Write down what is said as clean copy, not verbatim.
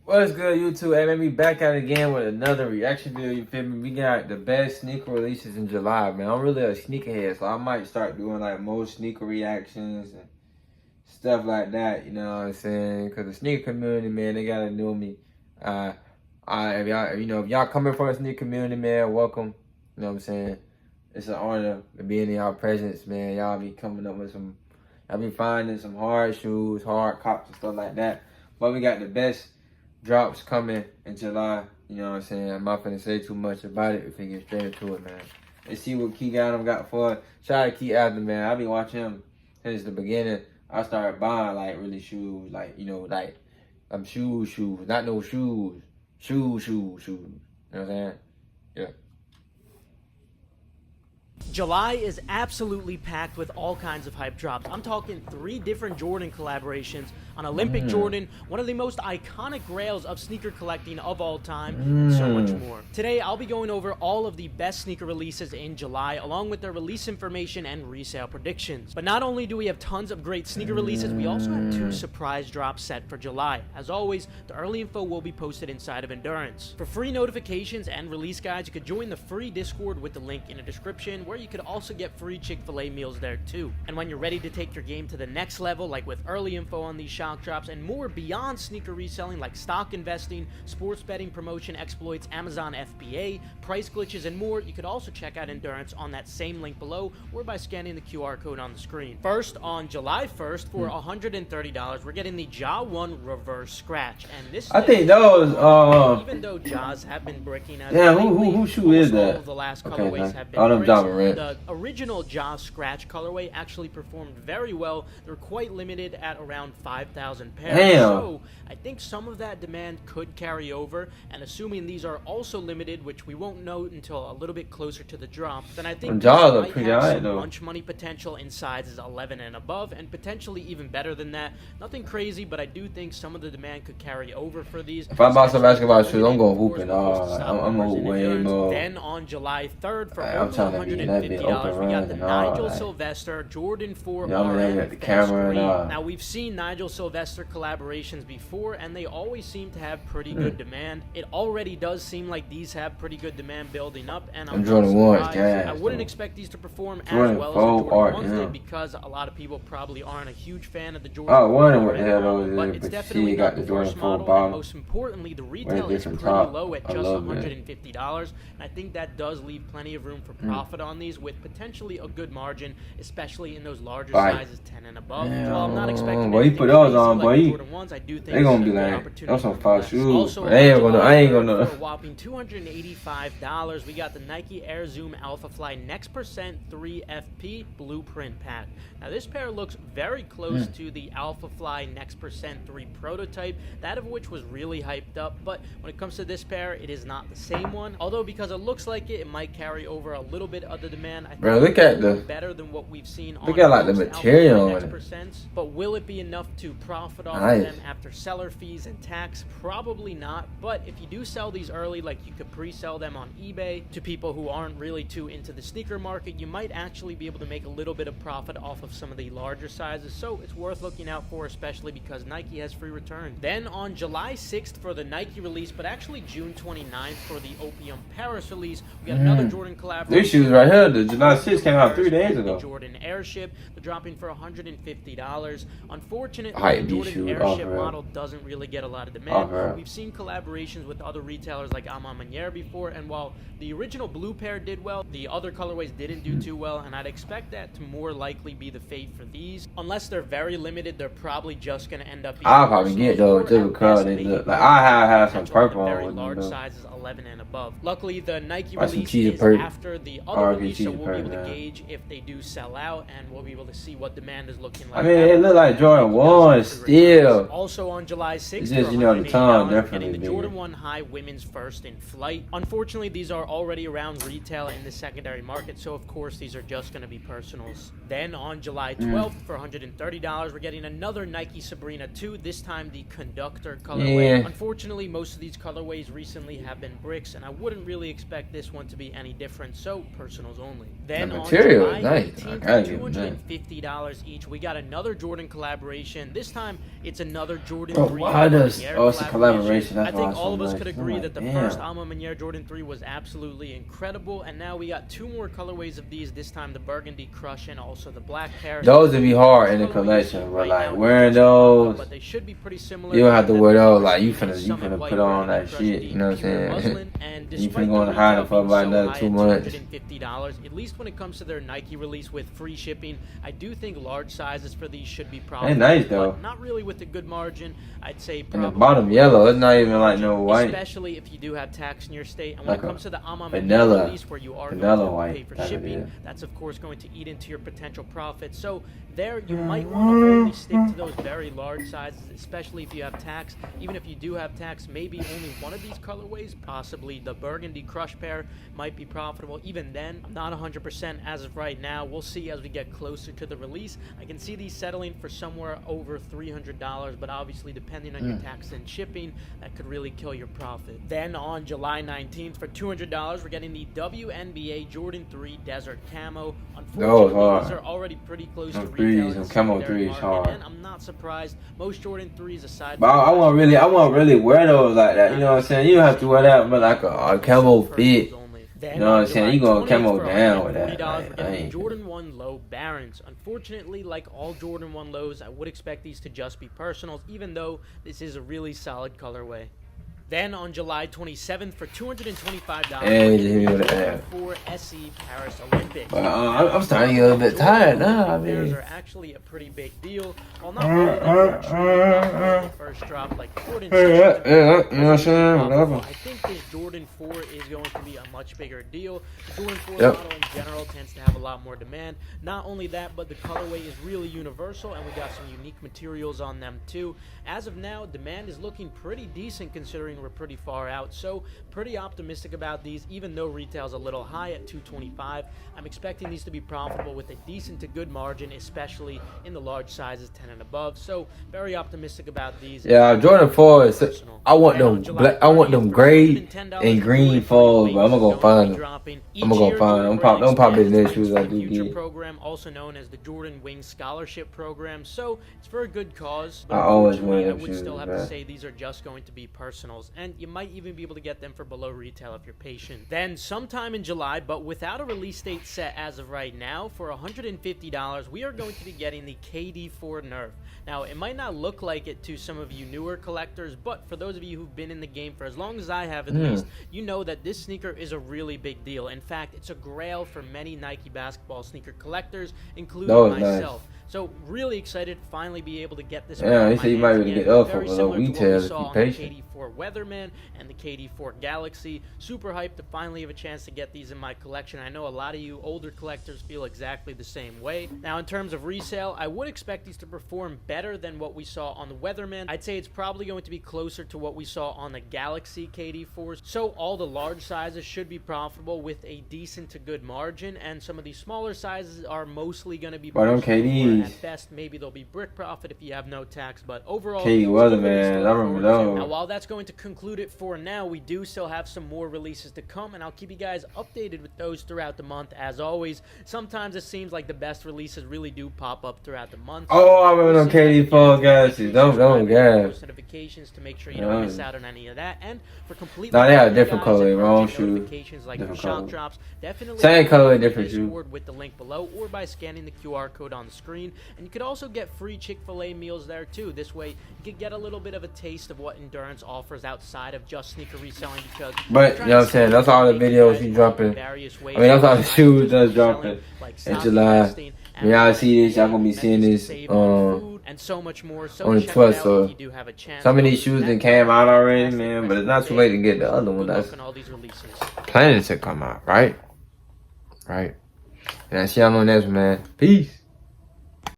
What's good, YouTube? Hey, man, we back at it again with another reaction video. You feel me? We got the best sneaker releases in July, man. I'm really a sneakerhead, so I might start doing like more sneaker reactions and stuff like that. You know what I'm saying? Because the sneaker community, man, they gotta know me. If y'all coming from the sneaker community, man, welcome. You know what I'm saying? It's an honor to be in y'all presence, man. Y'all be coming up with y'all be finding some hard shoes, hard cops and stuff like that. But we got the best drops coming in July. You know what I'm saying? I'm not finna say too much about it if we get straight into it, man. Let's see what Key got for us. Shout out to Key Adams, man. I be watching him since the beginning. I started buying like really shoes, like, you know, like shoes, not no shoes. Shoes. You know what I'm saying? Yeah. July is absolutely packed with all kinds of hype drops. I'm talking 3 different Jordan collaborations, an Olympic Jordan, one of the most iconic grails of sneaker collecting of all time, and so much more. Today, I'll be going over all of the best sneaker releases in July, along with their release information and resale predictions. But not only do we have tons of great sneaker releases, we also have 2 surprise drops set for July. As always, the early info will be posted inside of Endurance. For free notifications and release guides, you could join the free Discord with the link in the description, where you could also get free Chick-fil-A meals there too. And when you're ready to take your game to the next level, like with early info on these shock drops and more beyond sneaker reselling, like stock investing, sports betting promotion exploits, Amazon FBA, price glitches, and more, you could also check out Endurance on that same link below or by scanning the QR code on the screen. First, on July 1st, for $130, we're getting the Ja 1 Reverse Scratch. And this, I think those even though Jaws have been breaking out, yeah, who shoe is that? all of the last colorways have been all them bricks. Java Red. The original Jaws Scratch colorway actually performed very well. They're quite limited at around 5,000 pairs. Damn. So I think some of that demand could carry over, and assuming these are also limited, which we won't know until a little bit closer to the drop, then I think Jaws these are might pretty have high, some though. lunch money potential in sizes 11 and above, and potentially even better than that. Nothing crazy, but I do think some of the demand could carry over for these. If I buy some basketball shoes, I'm going Of course, hooping. with most of the I'm gonna hoop way endurance. more. Then on July 3rd, for I'm over trying to be in that bit $150, open we got run the and all, Nigel like. Sylvester Jordan 4 Yeah, I'm RM looking at the Fast camera and Green. all. Now, we've seen Nigel Sylvester collaborations before, and they always seem to have pretty good demand. It already does seem like these have pretty good demand building up, and I'm Jordan not 1s, surprised. gas, I wouldn't though. expect these to perform Jordan as well as 4 the Jordan art, 1s yeah. did, because a lot of people probably aren't a huge fan of the Jordan I wonder 4 what the hell those but is, it's but definitely she not got the the Jordan worst 4 model, and bottom. most importantly, the With a retail is different pretty top. low at I just love it. $150, and I think that does leave plenty of room for profit on these, with potentially a good margin, especially in those larger Right. sizes 10 and above. Damn. While I'm not expecting Boy, you anything put those crazy on, like boy, the you- Jordan 1s, I do think they gonna it's be a good like, opportunity those some for fire flex. shoes. Also, But they ain't on gonna- July I ain't 3rd, gonna- for a whopping $285, we got the Nike Air Zoom Alpha Fly Next Percent 3 FP Blueprint Pack. Now, this pair looks very close to the Alpha Fly Next Percent 3 prototype, that of which was really hyped up, but when it comes to this pair, it is not the same one. Although, because it looks like it might carry over a little bit of the demand. I think Bro, look at it's a little the- better than what we've seen look on at, like, the most Alpha material Fly on Next it. Percents. But will it be enough to profit off Nice. them after seller fees and tax? Probably not. But if you do sell these early, like you could pre-sell them on eBay to people who aren't really too into the sneaker market, you might actually be able to make a little bit of profit off of some of the larger sizes. So it's worth looking out for, especially because Nike has free return. Then on July 6th for the Nike release, but actually June 29th for the Opium Paris release, we got another Jordan collaboration. These shoes right here, the July 6th came out 3 days The ago. Jordan Airship, they're dropping for $150. Unfortunately, Hype the these Jordan shoes, Airship offer. model doesn't really get a lot of demand. Offer. We've seen collaborations with other retailers like Alma Maniere before, and while the original blue pair did well, the other colorways didn't do too well, and I'd expect that to more likely be the fate for these. Unless they're very limited, they're probably just going to end up being I'll probably get those personals, or too at because best, they maybe look like I have some potential in the purple very on with them, large though. sizes 11 and above. Luckily, the Nike Buy some release cheesy is perk. after the other R.I.P. release, so cheesy we'll be able perk, to yeah. gauge if they do sell out, and we'll be able to see what demand is looking like. I mean, it look like Jordan 1 still. Also on July 6th, It's just, for you know, the $180, tone we're definitely getting the bigger. Jordan 1 High Women's First in Flight. Unfortunately, these are already around retail in the secondary market, so of course these are just going to be personals. Then on July 12th, for $130, we're getting another Nike Sabrina 2, this time the Conductor colorway. Yeah. Unfortunately, most of these colorways recently have been bricks, and I wouldn't really expect this one to be any different, so personals only. Then The on material July is nice. 18th, I gotta give them that. $250 each, we got another Jordan collaboration. This time, it's another another Jordan Oh, 3. why does- Meunier oh, it's a collaboration, that's I why think it's all so of us nice. could I'm agree like, that the damn. first Alma Meunier Jordan 3 was absolutely incredible, and now we got two more colorways of these. This time the Burgundy Crush and also the black pair. Those would be hard in the Colorways collection, but right like now wearing just pop up, those, but they should be pretty similar. you don't have to And wear then those. the Like you Summit finna White put on Burgundy that Crush, shit. the You know what I'm pure saying? muslin, and You despite finna the go on hide retail for being about so another high 2 at months. $250, at least when it comes to their Nike release with free shipping, I do think large sizes for these should be profitable. They nice, though. But not really with a good margin. I'd say And the probably bottom yellow, it's not even like no white. especially if you do have tax in your state. And when Like it a comes to the Alma vanilla- Meunier release, where you are going vanilla to white, pay for that's what it shipping, is. that's of course going to eat into your potential profit. So there, you might want to only stick to those very large sizes, especially if you have tax. Even if you do have tax, maybe only one of these colorways, possibly the Burgundy Crush pair, might be profitable. Even then, I'm not 100% as of right now. We'll see as we get closer to the release. I can see these settling for somewhere over $300, but obviously depending on your tax and shipping, that could really kill your profit. Then on July 19th, for $200, we're getting the WNBA Jordan 3 Desert Camo. Unfortunately, hard. these are already pretty close Them to threes, retail in them the camo secondary threes market, hard. and I'm not surprised. Most Jordan 3s aside But I want really wear those like that. You know what I'm saying? You don't have to wear that, but like a camo fit. Then You know what I'm on saying? You July gonna camo 20th for down with that, $140, like, we're getting I the ain't- Jordan 1 Low Barons. Unfortunately, like all Jordan 1 Lows, I would expect these to just be personals, even though this is a really solid colorway. Then on July 27th for $225, Hey, you hear that? Jordan 4 SE Paris Olympics. But I'm starting to get a little bit tired now. I Theirs mean, are actually a pretty big deal. While not all of them were truly popular when they first dropped, like Jordan 6 yeah, you know what I'm saying? Whatever. I think this Jordan 4 is going to be a much bigger deal. The Jordan 4 Yep. model in general tends to have a lot more demand. Not only that, but the colorway is really universal, and we got some unique materials on them too. As of now, demand is looking pretty decent considering we're pretty far out. So pretty optimistic about these, even though retail's a little high at $225. I'm expecting these to be profitable with a decent to good margin, especially in the large sizes 10 and above. So very optimistic about these. Yeah, Jordan 4 is. Personal. I want And on them. July I want them 30th, gray $110 and green Jordan foils, Free but I'm gonna go Wings find going to be them. dropping. I'm gonna Each go year, find Jordan them. Don't Brand pop the expands next its shoes I Wings for do Future get. program, also known as the Jordan Wings Scholarship Program. So it's for a good cause. I always unfortunately, wanted I them would shoes, still have to man. say these are just going to be personals, and you might even be able to get them for below retail if you're patient. Then sometime in July, but without a release date set as of right now, for $150, we are going to be getting the KD4 Nerf. Now, it might not look like it to some of you newer collectors, but for those of you who've been in the game for as long as I have at least, you know that this sneaker is a really big deal. In fact, it's a grail for many Nike basketball sneaker collectors, including That was nice. myself. So really excited to finally be able to get this. Yeah, pair in you my said you might hands be able to again. get up for Very below similar to what we retail if saw you on the patient. KD4 Weatherman and the KD4 Galaxy. Super hyped to finally have a chance to get these in my collection. I know a lot of you older collectors feel exactly the same way. Now, in terms of resale, I would expect these to perform better than what we saw on the Weatherman. I'd say it's probably going to be closer to what we saw on the Galaxy KD4s. So all the large sizes should be profitable with a decent to good margin, and some of these smaller sizes are mostly going to be But them profitable, KDs. or at best maybe they'll be brick profit if you have no tax, but overall KD still Weatherman, really I remember forward to. those. Now, while that's going to conclude it for now, we do still have some more releases to come, and I'll keep you guys updated with those throughout the month. As always, sometimes it seems like the best releases really do pop up throughout the month. Oh, I remember them KD4 Galaxies. Don't gas. Post notifications to make sure you don't miss out on any of that. And for completely Nah, they have new different guys and colorway, wrong urgent shoe. notifications like Different shock color. drops, definitely Same follow colorway, the different shoe. Discord with the link below, or by scanning the QR code on the screen. And you could also get free Chick-fil-A meals there too. This way, you could get a little bit of a taste of what Endurance offers outside of just sneaker reselling. Because But, you know what I'm saying, that's all the videos he dropping. That's all the shoes that's dropping in July. When y'all see this, y'all gonna be seeing this and so much more. So on the check it 12th. out So if you do have a chance. some of these shoes That that came out already, fantastic man. rest But of it's not the too day. late to get the other one. Good That's luck on all these releases. planning to come out, right? Right. And I see y'all on the next one, man. Peace.